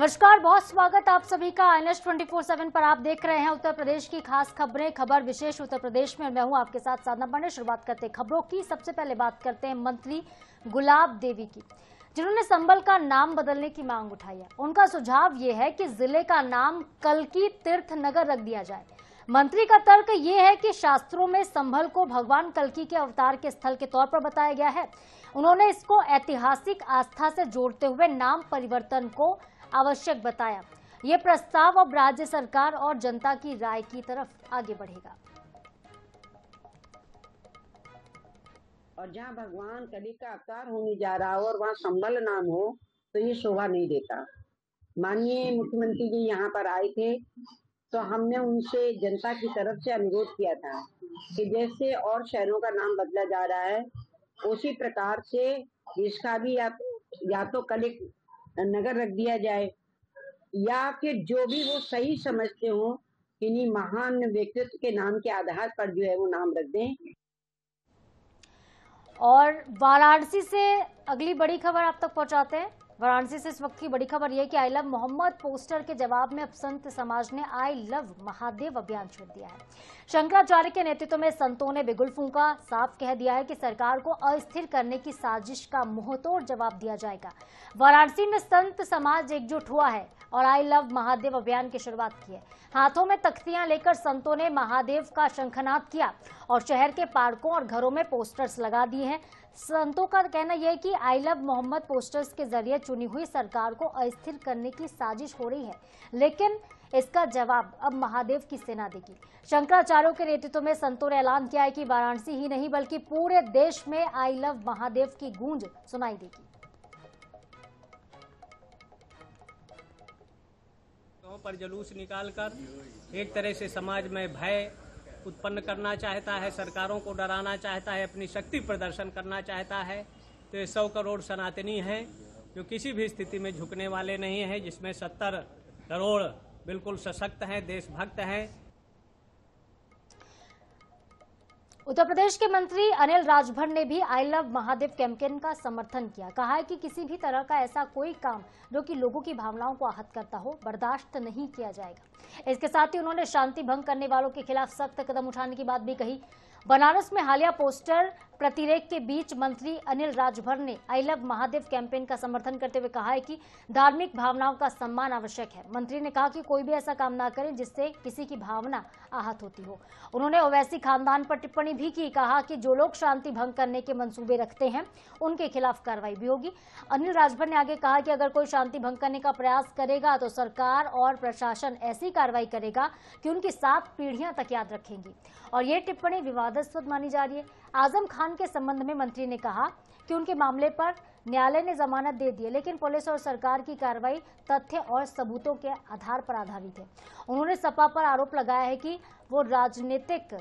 नमस्कार, बहुत स्वागत आप सभी का INS 24/7 पर। आप देख रहे हैं उत्तर प्रदेश की खास खबरें, खबर विशेष उत्तर प्रदेश में। मैं हूं आपके साथ साधना पांडे। शुरुआत करते हैं खबरों की। सबसे पहले बात करते हैं मंत्री गुलाब देवी की, जिन्होंने संभल का नाम बदलने की मांग उठाई है। उनका सुझाव ये है कि जिले का नाम कल्की तीर्थ नगर रख दिया जाए। मंत्री का तर्क ये है कि शास्त्रों में संभल को भगवान कल्की के अवतार के स्थल के तौर पर बताया गया है। उन्होंने इसको ऐतिहासिक आस्था से जोड़ते हुए नाम परिवर्तन को आवश्यक बताया। ये प्रस्ताव अब राज्य सरकार और जनता की राय की तरफ आगे बढ़ेगा। और जहाँ भगवान कली का अवतार होने जा रहा हो और वहाँ संबल नाम हो तो ये शोभा नहीं देता। माननीय मुख्यमंत्री जी यहाँ पर आए थे तो हमने उनसे जनता की तरफ से अनुरोध किया था कि जैसे और शहरों का नाम बदला जा रहा है उसी प्रकार से इसका भी या तो कली नगर रख दिया जाए या फिर जो भी वो सही समझते हो इन्हीं महान व्यक्तित्व के नाम के आधार पर जो है वो नाम रख दें। और वाराणसी से अगली बड़ी खबर आप तक पहुंचाते हैं। वाराणसी से इस वक्त की बड़ी खबर यह कि आई लव मोहम्मद पोस्टर के जवाब में अब संत समाज ने आई लव महादेव अभियान शुरू दिया है। शंकराचार्य के नेतृत्व में संतों ने बिगुल फूंका, साफ कह दिया है कि सरकार को अस्थिर करने की साजिश का मुंहतोड़ जवाब दिया जाएगा। वाराणसी में संत समाज एकजुट हुआ है और आई लव महादेव अभियान की शुरुआत की है। हाथों में तख्तियां लेकर संतों ने महादेव का शंखनाद किया और शहर के पार्कों और घरों में पोस्टर्स लगा दिए हैं। संतों का कहना यह है कि आई लव मोहम्मद पोस्टर्स के जरिए चुनी हुई सरकार को अस्थिर करने की साजिश हो रही है, लेकिन इसका जवाब अब महादेव की सेना देगी। शंकराचार्यों के नेतृत्व में संतों ने ऐलान किया है कि वाराणसी ही नहीं बल्कि पूरे देश में आई लव महादेव की गूंज सुनाई देगी। पर जुलूस निकालकर एक तरह से समाज में भय उत्पन्न करना चाहता है, सरकारों को डराना चाहता है, अपनी शक्ति प्रदर्शन करना चाहता है। तो ये 100 करोड़ सनातनी हैं जो किसी भी स्थिति में झुकने वाले नहीं हैं, जिसमें 70 करोड़ बिल्कुल सशक्त हैं, देशभक्त हैं। उत्तर प्रदेश के मंत्री अनिल राजभर ने भी आई लव महादेव कैंपेन का समर्थन किया। कहा है कि किसी भी तरह का ऐसा कोई काम जो कि लोगों की भावनाओं को आहत करता हो बर्दाश्त नहीं किया जाएगा। इसके साथ ही उन्होंने शांति भंग करने वालों के खिलाफ सख्त कदम उठाने की बात भी कही। बनारस में हालिया पोस्टर प्रतिरेक के बीच मंत्री अनिल राजभर ने आई लव महादेव कैंपेन का समर्थन करते हुए कहा है कि धार्मिक भावनाओं का सम्मान आवश्यक है। मंत्री ने कहा कि कोई भी ऐसा काम ना करे जिससे किसी की भावना आहत होती हो। उन्होंने ओवैसी खानदान पर टिप्पणी भी की। कहा कि जो लोग शांति भंग करने के मंसूबे रखते हैं उनके खिलाफ कार्रवाई भी होगी। अनिल राजभर ने आगे कहा कि अगर कोई शांति भंग करने का प्रयास करेगा तो सरकार और प्रशासन ऐसी कार्रवाई करेगा कि उनकी 7 पीढ़ियां तक याद रखेंगी। और ये टिप्पणी विवादास्पद मानी जा रही है। आजम खान के संबंध में मंत्री ने कहा कि उनके मामले पर न्यायालय ने जमानत दे दी है, लेकिन पुलिस और सरकार की कार्रवाई तथ्य और सबूतों के आधार पर आधारित है। उन्होंने सपा पर आरोप लगाया है कि वो राजनीतिक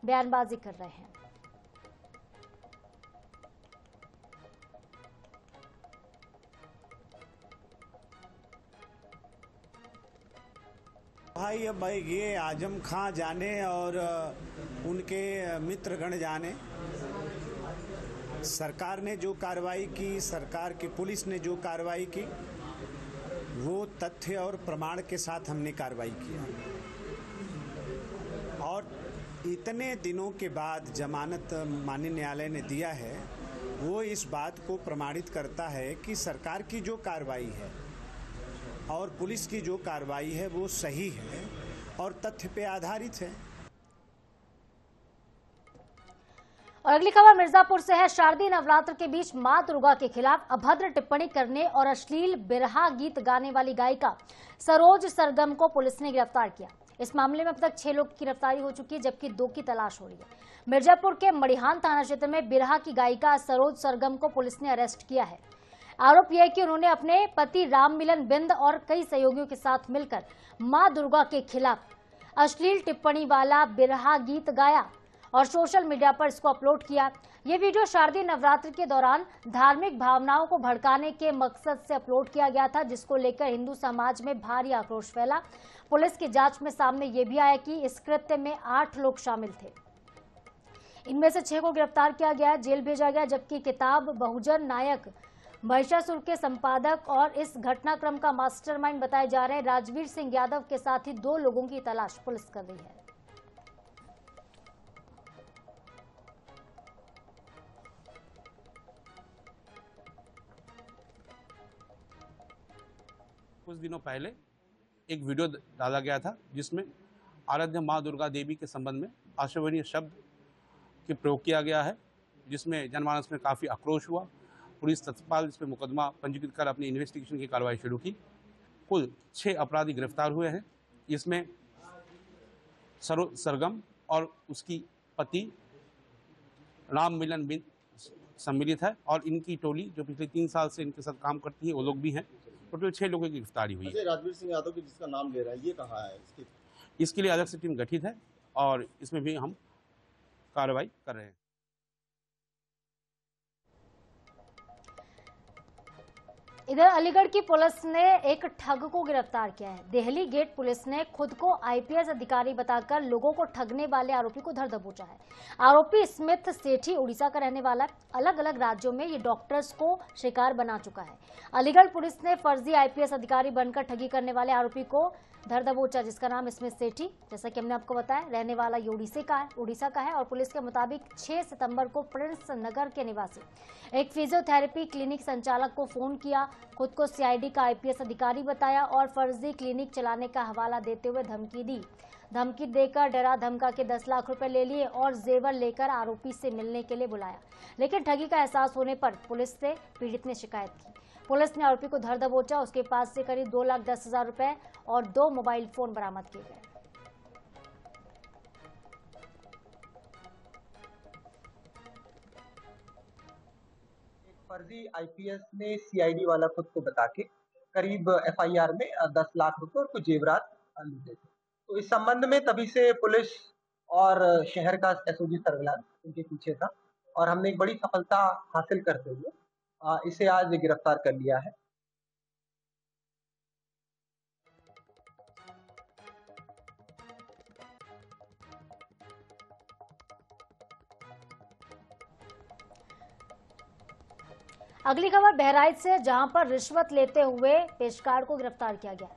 बयानबाजी कर रहे हैं। भाई अब ये आजम खां जाने और उनके मित्रगण जाने, सरकार ने जो कार्रवाई की, सरकार की पुलिस ने जो कार्रवाई की वो तथ्य और प्रमाण के साथ हमने कार्रवाई किया। और इतने दिनों के बाद जमानत माननीय न्यायालय ने दिया है, वो इस बात को प्रमाणित करता है कि सरकार की जो कार्रवाई है और पुलिस की जो कार्रवाई है वो सही है और तथ्य पे आधारित है। और अगली खबर मिर्जापुर से है। शारदीय नवरात्र के बीच मां दुर्गा के खिलाफ अभद्र टिप्पणी करने और अश्लील बिरहा गीत गाने वाली गायिका सरोज सरगम को पुलिस ने गिरफ्तार किया। इस मामले में अब तक 6 लोग की गिरफ्तारी हो चुकी है, जबकि 2 की तलाश हो रही है। मिर्जापुर के मड़िहान थाना क्षेत्र में बिरहा की गायिका सरोज सरगम को पुलिस ने अरेस्ट किया है। आरोप यह है कि उन्होंने अपने पति राममिलन बिंद और कई सहयोगियों के साथ मिलकर मां दुर्गा के खिलाफ अश्लील टिप्पणी वाला बिरहा गीत गाया और सोशल मीडिया पर इसको अपलोड किया। ये वीडियो शारदीय नवरात्र के दौरान धार्मिक भावनाओं को भड़काने के मकसद से अपलोड किया गया था, जिसको लेकर हिंदू समाज में भारी आक्रोश फैला। पुलिस की जांच में सामने ये भी आया कि इस कृत्य में 8 लोग शामिल थे। इनमें से 6 को गिरफ्तार किया गया, जेल भेजा गया, जबकि किताब बहुजन नायक महिषासुर के संपादक और इस घटनाक्रम का मास्टरमाइंड बताए जा रहे राजवीर सिंह यादव के साथ ही 2 लोगों की तलाश पुलिस कर रही है। कुछ दिनों पहले एक वीडियो डाला गया था जिसमें आराध्य मां दुर्गा देवी के संबंध में अशोभनीय शब्द के प्रयोग किया गया है, जिसमें जनमानस में काफ़ी आक्रोश हुआ। पुलिस तत्काल इस पर मुकदमा पंजीकृत कर अपनी इन्वेस्टिगेशन की कार्रवाई शुरू की। कुल 6 अपराधी गिरफ्तार हुए हैं। इसमें सरगम और उसकी पति राम मिलन बिन सम्मिलित है और इनकी टोली जो पिछले 3 साल से इनके साथ काम करती है वो लोग भी हैं। टोटल 6 लोगों की गिरफ्तारी हुई है। राजवीर सिंह यादव की जिसका नाम ले रहा है, ये कहाँ है? इसके लिए अलग से टीम गठित है और इसमें भी हम कार्रवाई कर रहे हैं। इधर अलीगढ़ की पुलिस ने एक ठग को गिरफ्तार किया है। दिल्ली गेट पुलिस ने खुद को आईपीएस अधिकारी बताकर लोगों को ठगने वाले आरोपी को धर दबोचा है। आरोपी स्मिथ सेठी उड़ीसा का रहने वाला है। अलग अलग राज्यों में ये डॉक्टर्स को शिकार बना चुका है। अलीगढ़ पुलिस ने फर्जी आईपीएस अधिकारी बनकर ठगी करने वाले आरोपी को धर दबोचा, जिसका नाम स्मिथ सेठी, जैसा कि हमने आपको बताया, रहने वाला ये उड़ीसा का है और पुलिस के मुताबिक 6 सितंबर को प्रिंस नगर के निवासी एक फिजियोथेरेपी क्लिनिक संचालक को फोन किया, खुद को सीआईडी का आईपीएस अधिकारी बताया और फर्जी क्लिनिक चलाने का हवाला देते हुए धमकी दी। धमकी देकर डरा धमका के 10 लाख रुपए ले लिए और जेवर लेकर आरोपी से मिलने के लिए बुलाया, लेकिन ठगी का एहसास होने पर पुलिस से पीड़ित ने शिकायत की। पुलिस ने आरोपी को धर दबोचा। उसके पास से करीब 2,10,000 रुपए और 2 मोबाइल फोन बरामद किए गए। फर्जी आईपीएस ने सीआईडी वाला खुद को बता के करीब एफआईआर में 10 लाख रुपए और कुछ जेवरात लूटे थे। तो इस संबंध में तभी से पुलिस और शहर का एसओजी सर्विलांस उनके पीछे था और हमने एक बड़ी सफलता हासिल करते हुए इसे आज गिरफ्तार कर लिया है। अगली खबर बहराइच से, जहां पर रिश्वत लेते हुए पेशकार को गिरफ्तार किया गया।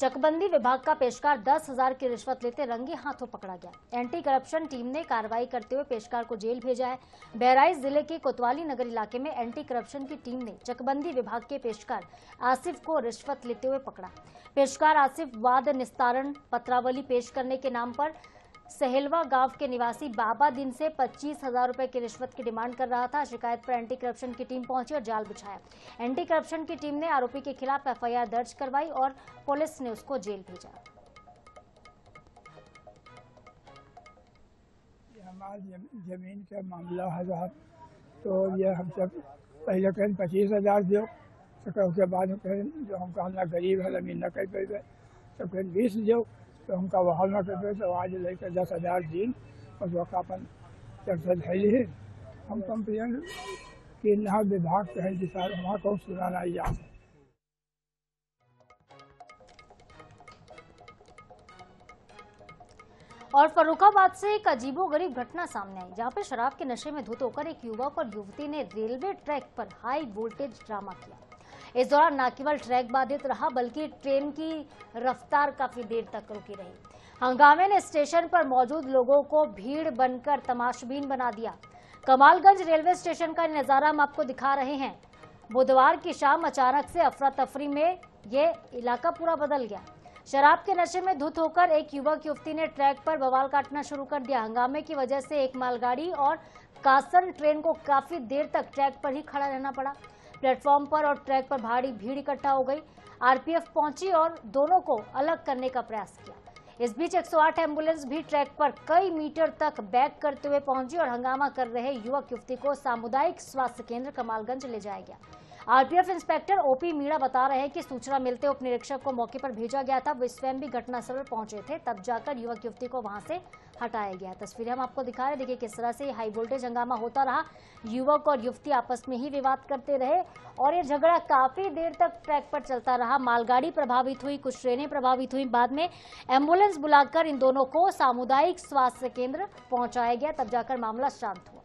चकबंदी विभाग का पेशकार 10,000 की रिश्वत लेते रंगे हाथों पकड़ा गया। एंटी करप्शन टीम ने कार्रवाई करते हुए पेशकार को जेल भेजा है। बहराइच जिले के कोतवाली नगर इलाके में एंटी करप्शन की टीम ने चकबंदी विभाग के पेशकार आसिफ को रिश्वत लेते हुए पकड़ा। पेशकार आसिफ वाद निस्तारण पत्रावली पेश करने के नाम पर सहेलवा गांव के निवासी बाबा दिन से 25,000 रुपए की रिश्वत की डिमांड कर रहा था। शिकायत पर एंटी करप्शन की टीम पहुंची और जाल बिछाया। एंटी करप्शन की टीम ने आरोपी के खिलाफ एफआईआर दर्ज करवाई और पुलिस ने उसको जेल भेजा। हमारी जमीन का मामला है, तो ये हम सब पहले कहें 25,000 दो, तो उसके बाद कहें जो हम कहना गरीब है जमीन न कर पे, तो कहें 20 दो, तो हमका वहाँ न कर, तो आज लेकर 10,000 दिन और वो अपन है। हम कंप्लेन कि यहाँ विभाग के है जिसका वहाँ को सुनाना याद है। और फर्रुखाबाद से एक अजीबोगरीब घटना सामने आई, जहां पर शराब के नशे में धुत होकर एक युवक और युवती ने रेलवे ट्रैक पर हाई वोल्टेज ड्रामा किया। इस दौरान न केवल ट्रैक बाधित रहा बल्कि ट्रेन की रफ्तार काफी देर तक रुकी रही। हंगामे ने स्टेशन पर मौजूद लोगों को भीड़ बनकर तमाशबीन बना दिया। कमालगंज रेलवे स्टेशन का नजारा हम आपको दिखा रहे हैं। बुधवार की शाम अचानक से अफरा तफरी में ये इलाका पूरा बदल गया। शराब के नशे में धुत होकर एक युवक युवती ने ट्रैक पर बवाल काटना शुरू कर दिया। हंगामे की वजह से एक मालगाड़ी और कासन ट्रेन को काफी देर तक ट्रैक पर ही खड़ा रहना पड़ा। प्लेटफॉर्म पर और ट्रैक पर भारी भीड़ इकट्ठा हो गई। आरपीएफ पहुंची और दोनों को अलग करने का प्रयास किया। इस बीच 108 एम्बुलेंस भी ट्रैक पर कई मीटर तक बैक करते हुए पहुंची और हंगामा कर रहे युवक युवती को सामुदायिक स्वास्थ्य केंद्र कमालगंज ले जाया गया। आरपीएफ इंस्पेक्टर ओपी मीणा बता रहे हैं कि सूचना मिलते उप निरीक्षक को मौके पर भेजा गया था। वे स्वयं भी घटनास्थल पर पहुंचे थे, तब जाकर युवक युवती को वहां से हटाया गया। तस्वीरें हम आपको दिखा रहे, देखिए किस तरह से हाई वोल्टेज हंगामा होता रहा। युवक और युवती आपस में ही विवाद करते रहे और ये झगड़ा काफी देर तक ट्रैक पर चलता रहा। मालगाड़ी प्रभावित हुई, कुछ ट्रेनें प्रभावित हुई। बाद में एम्बुलेंस बुलाकर इन दोनों को सामुदायिक स्वास्थ्य केंद्र पहुंचाया गया, तब जाकर मामला शांत हुआ।